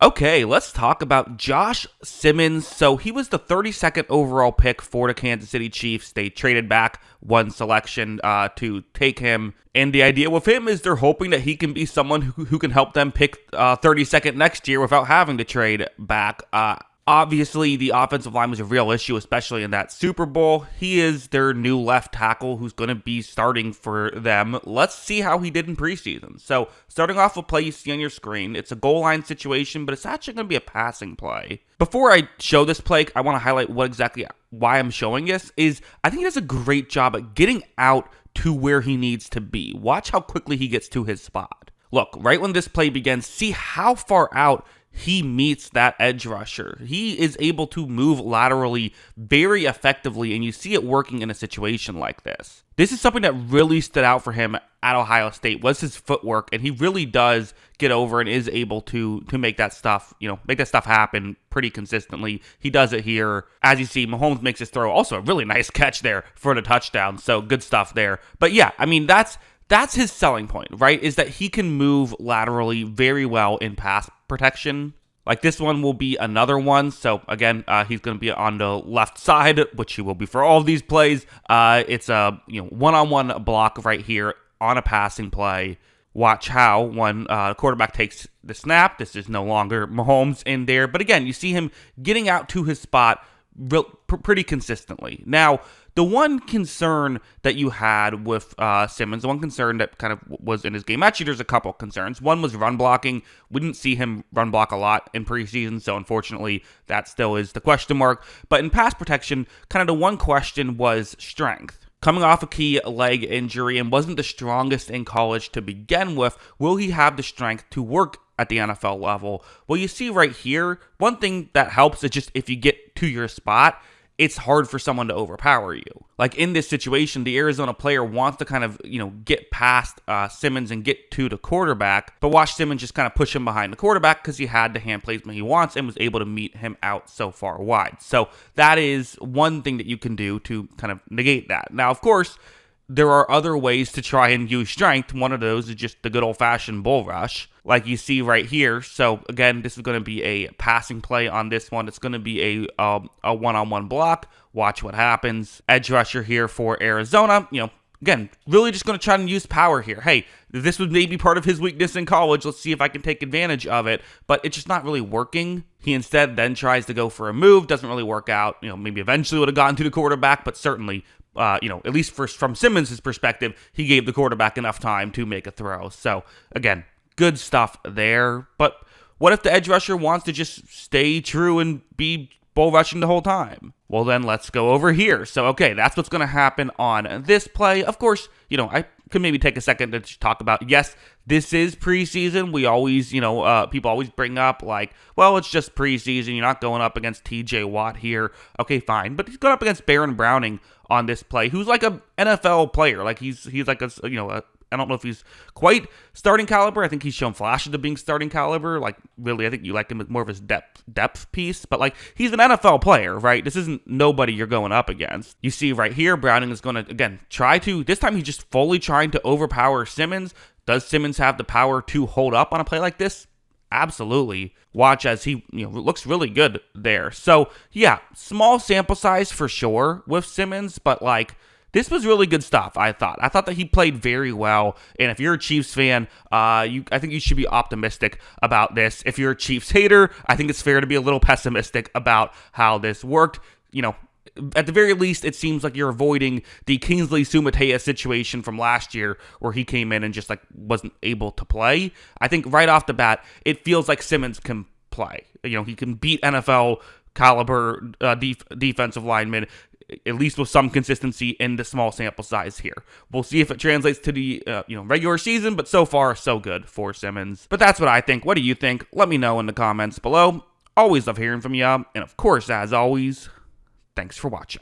Okay, let's talk about Josh Simmons. So he was the 32nd overall pick for the Kansas City Chiefs. They traded back one selection to take him. And the idea with him is they're hoping that he can be someone who can help them pick 32nd next year without having to trade back. Obviously, the offensive line was a real issue, especially in that Super Bowl. He is their new left tackle who's going to be starting for them. Let's see how he did in preseason. So, starting off with play you see on your screen, it's a goal line situation, but it's actually going to be a passing play. Before I show this play, I want to highlight why I'm showing this. I think he does a great job at getting out to where he needs to be. Watch how quickly he gets to his spot. Look, right when this play begins, see how far out he meets that edge rusher. He is able to move laterally very effectively, and you see it working in a situation like this. This is something that really stood out for him at Ohio State, was his footwork, and he really does get over and is able to make that stuff, happen pretty consistently. He does it here. As you see, Mahomes makes his throw. Also a really nice catch there for the touchdown, so good stuff there. But yeah, I mean, that's his selling point, right? Is that he can move laterally very well in pass protection. Like this one will be another one. So again, he's going to be on the left side, which he will be for all of these plays. It's a one-on-one block right here on a passing play. Watch how when quarterback takes the snap, this is no longer Mahomes in there. But again, you see him getting out to his spot pretty consistently. Now, the one concern that you had with Simmons, the one concern that kind of was in his game, actually there's a couple concerns. One was run blocking. We didn't see him run block a lot in preseason, so unfortunately that still is the question mark. But in pass protection, kind of the one question was strength. Coming off a key leg injury and wasn't the strongest in college to begin with, will he have the strength to work at the NFL level? Well, you see right here, one thing that helps is just if you get to your spot, it's hard for someone to overpower you. Like in this situation, the Arizona player wants to kind of, get past Simmons and get to the quarterback, but watch Simmons just kind of push him behind the quarterback because he had the hand placement he wants and was able to meet him out so far wide. So that is one thing that you can do to kind of negate that. Now, of course, there are other ways to try and use strength. One of those is just the good old-fashioned bull rush, like you see right here. So again, this is going to be a passing play on this one. It's going to be a one-on-one block. Watch what happens. Edge rusher here for Arizona. Again, really just going to try and use power here. Hey, this was maybe part of his weakness in college. Let's see if I can take advantage of it. But it's just not really working. He instead then tries to go for a move. Doesn't really work out. Maybe eventually would have gotten to the quarterback, but certainly at least from Simmons' perspective, he gave the quarterback enough time to make a throw. So, again, good stuff there. But what if the edge rusher wants to just stay true and be bull rushing the whole time? Well, then let's go over here. So, okay, that's what's going to happen on this play. Of course, I could maybe take a second to just talk about, yes, this is preseason. We always, people always bring up like, well, it's just preseason. You're not going up against TJ Watt here. Okay, fine. But he's going up against Baron Browning on this play, who's like a NFL player. Like he's like I don't know if he's quite starting caliber. I think he's shown flashes of being starting caliber. Like, really, I think you like him as more of his depth piece. But, like, he's an NFL player, right? This isn't nobody you're going up against. You see right here, Browning is going to, again, this time he's just fully trying to overpower Simmons. Does Simmons have the power to hold up on a play like this? Absolutely. Watch as he looks really good there. So, yeah, small sample size for sure with Simmons, but, like, this was really good stuff, I thought. I thought that he played very well, and if you're a Chiefs fan, I think you should be optimistic about this. If you're a Chiefs hater, I think it's fair to be a little pessimistic about how this worked. At the very least, it seems like you're avoiding the Kingsley Sumatea situation from last year where he came in and just wasn't able to play. I think right off the bat, it feels like Simmons can play. He can beat NFL caliber defensive linemen, at least with some consistency in the small sample size here. We'll see if it translates to the regular season, but so far, so good for Simmons. But that's what I think. What do you think? Let me know in the comments below. Always love hearing from you. And of course, as always, thanks for watching.